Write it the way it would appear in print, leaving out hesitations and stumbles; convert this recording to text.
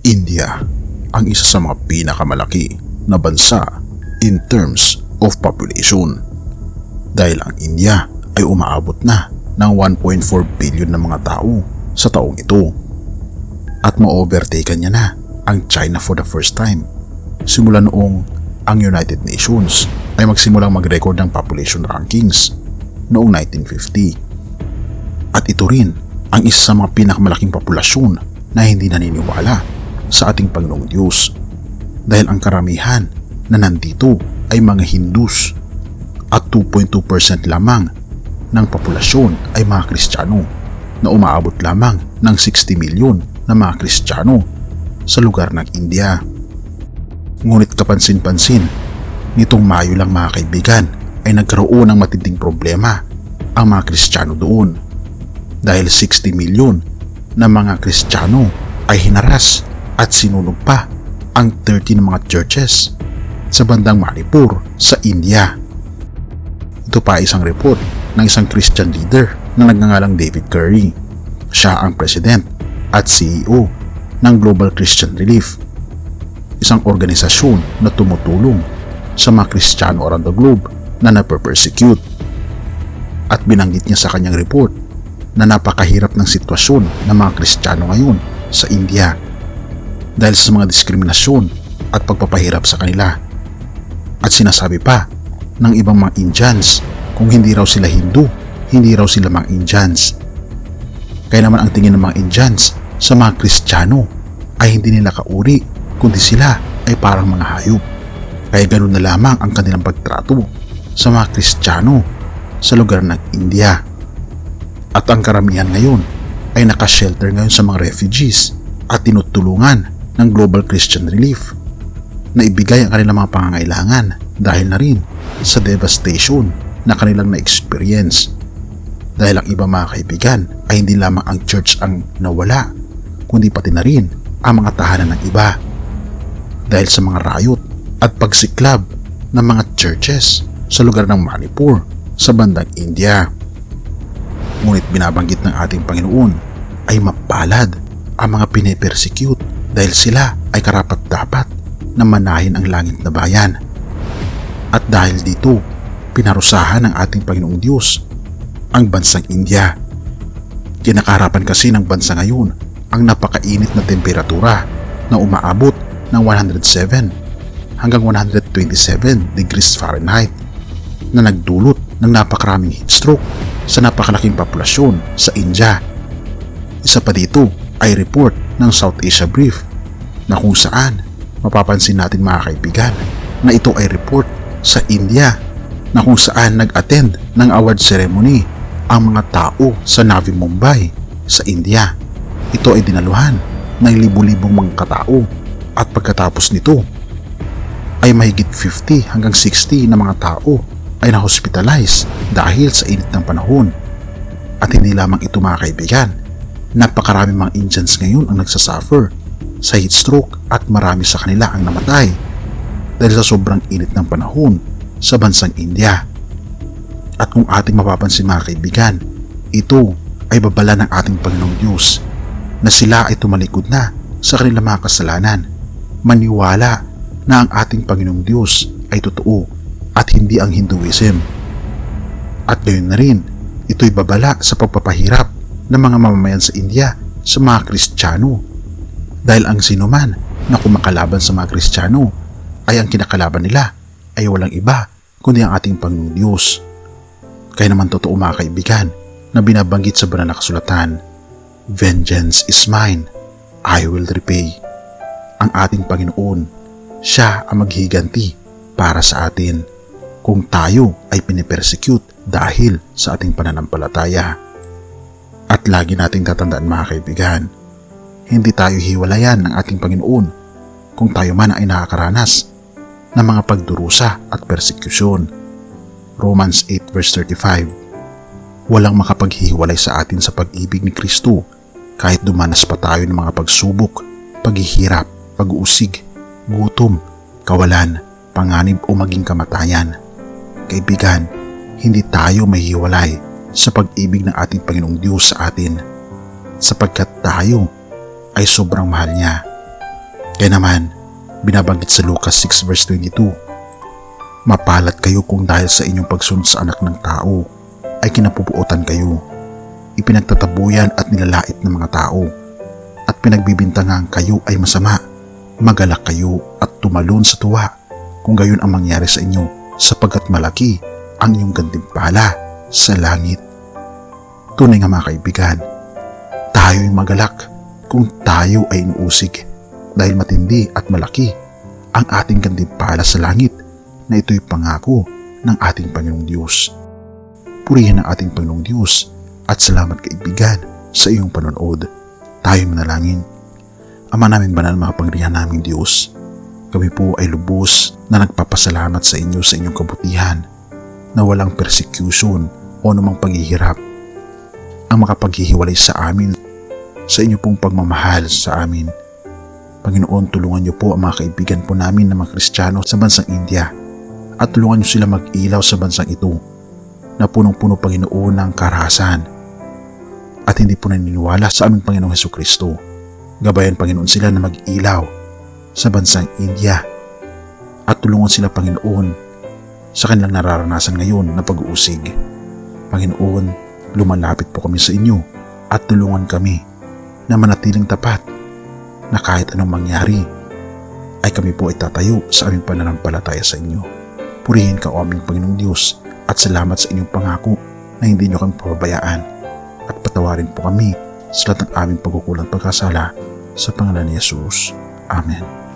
India ang isa sa mga pinakamalaki na bansa in terms of population dahil ang India ay umaabot na ng 1.4 billion na mga tao sa taong ito at ma-overtaken niya na ang China for the first time simula noong ang United Nations ay magsimulang mag-record ng population rankings noong 1950 at ito rin ang isa sa mga pinakamalaking populasyon na hindi naniniwala sa ating Panginoong Diyos dahil ang karamihan na nandito ay mga Hindus at 2.2% lamang ng populasyon ay mga Kristiyano na umaabot lamang ng 60 milyon na mga Kristiyano sa lugar ng India. Ngunit kapansin-pansin, nitong Mayo lang mga kaibigan ay nagkaroon ng matinding problema ang mga Kristiyano doon dahil 60 milyon na mga Kristiyano ay hinaras at sinunog pa ang 30 na mga churches sa bandang Manipur sa India. Ito pa isang report ng isang Christian leader na nagngangalang David Curry. Siya ang president at CEO ng Global Christian Relief, isang organisasyon na tumutulong sa mga Kristiyano around the globe na nape-persecute. At binanggit niya sa kanyang report na napakahirap ng sitwasyon ng mga Kristiyano ngayon sa India dahil sa mga diskriminasyon at pagpapahirap sa kanila. At sinasabi pa ng ibang mga Indians kung hindi raw sila Hindu, hindi raw sila mga Indians. Kaya naman ang tingin ng mga Indians sa mga Kristiyano ay hindi nila kauri kundi sila ay parang mga hayop. Kaya ganun na lamang ang kanilang pagtrato sa mga Kristiyano sa lugar ng India. At ang karamihan ngayon ay nakashelter ngayon sa mga refugees at tinutulungan ng Global Christian Relief na ibigay ang kanilang mga pangangailangan dahil na rin sa devastation na kanilang na-experience. Dahil ang iba mga kaibigan ay hindi lamang ang church ang nawala, kundi pati na rin ang mga tahanan ng iba dahil sa mga riot at pagsiklab ng mga churches sa lugar ng Manipur sa bandang India. Ngunit binabanggit ng ating Panginoon ay mapalad ang mga pinipersecute dahil sila ay karapat-dapat na manahin ang langit na bayan. At dahil dito, pinarusahan ng ating Panginoong Diyos ang bansang India. Kinakaharapan kasi ng bansa ngayon ang napakainit na temperatura na umaabot ng 107 hanggang 127 degrees Fahrenheit na nagdulot ng napakaraming heat stroke sa napakalaking populasyon sa India. Isa pa dito ay report ng South Asia Brief na kung saan mapapansin natin mga kaibigan na ito ay report sa India na kung saan nag-attend ng award ceremony ang mga tao sa Navi Mumbai sa India. Ito ay dinaluhan ng libu-libong mga katao at pagkatapos nito ay mahigit 50 hanggang 60 na mga tao ay na-hospitalize dahil sa init ng panahon. At hindi lamang ito mga kaibigan, napakarami mga Indians ngayon ang nagsasuffer sa heat stroke at marami sa kanila ang namatay dahil sa sobrang init ng panahon sa bansang India. At kung ating mapapansin mga kaibigan, ito ay babala ng ating Panginoong Diyos na sila ay tumalikod na sa kanilang mga kasalanan. Maniwala na ang ating Panginoong Diyos ay totoo at hindi ang Hinduism. At gayon na rin, ito'y babala sa pagpapahirap ng mga mamamayan sa India sa mga Kristiyano. Dahil ang sinuman na kumakalaban sa mga Kristiyano ay ang kinakalaban nila ay walang iba kundi ang ating Panginoong Diyos. Kaya naman totoo mga kaibigan na binabanggit sa banal na kasulatan, "Vengeance is mine, I will repay." Ang ating Panginoon, siya ang maghihiganti para sa atin kung tayo ay pinipersecute dahil sa ating pananampalataya. At lagi nating tatandaan mga kaibigan, hindi tayo hiwalayan ng ating Panginoon kung tayo man ay nakakaranas ng mga pagdurusa at persecution. Romans 8 verse 35. Walang makapaghihiwalay sa atin sa pag-ibig ni Kristo kahit dumanas pa tayo ng mga pagsubok, paghihirap, pag-uusig, gutom, kawalan, panganib o maging kamatayan. Kaibigan, hindi tayo mahihiwalay sa pag-ibig ng ating Panginoong Diyos sa atin sapagkat tayo ay sobrang mahal niya. Kaya naman, binabanggit sa Lucas 6 verse 22, mapalad kayo kung dahil sa inyong pagsunod sa anak ng tao ay kinapupuotan kayo, ipinagtatabuyan at nilalait ng mga tao, at pinagbibintangan kayo ay masama. Magalak kayo at tumalon sa tuwa kung gayon ang mangyari sa inyo, sapagkat malaki ang inyong gantimpala sa langit. Tunay nga mga kaibigan, tayo'y magalak kung tayo ay inuusig, dahil matindi at malaki ang ating gantimpala sa langit na ito'y pangako ng ating Panginoong Diyos. Purihin ang ating Panginoong Diyos at salamat kaibigan sa iyong panonood. Tayo manalangin. Ama namin banal, makapangyarihan naming Diyos, kami po ay lubos na nagpapasalamat sa inyo sa inyong kabutihan na walang persecution o anumang paghihirap ang makapaghihiwalay sa amin sa inyo pong pagmamahal sa amin. Panginoon, tulungan niyo po ang mga kaibigan po namin na mga Kristiyano sa bansang India at tulungan niyo sila mag-ilaw sa bansang ito na punong-puno, Panginoon, ng karahasan at hindi po naniniwala sa aming Panginoong Hesukristo. Gabayan, Panginoon, sila na mag-ilaw sa bansang India at tulungan sila, Panginoon, sa kanilang nararanasan ngayon na pag-uusig. Panginoon, lumalapit po kami sa inyo at tulungan kami na manatiling tapat na kahit anong mangyari ay kami po ay tatayo sa aming pananampalataya sa inyo. Purihin ka, o aming Panginoong Diyos, at salamat sa inyong pangako na hindi niyo kami pababayaan, at patawarin po kami sa lahat ng aming pagkukulang pagkasala sa pangalan ni Jesus. Amen.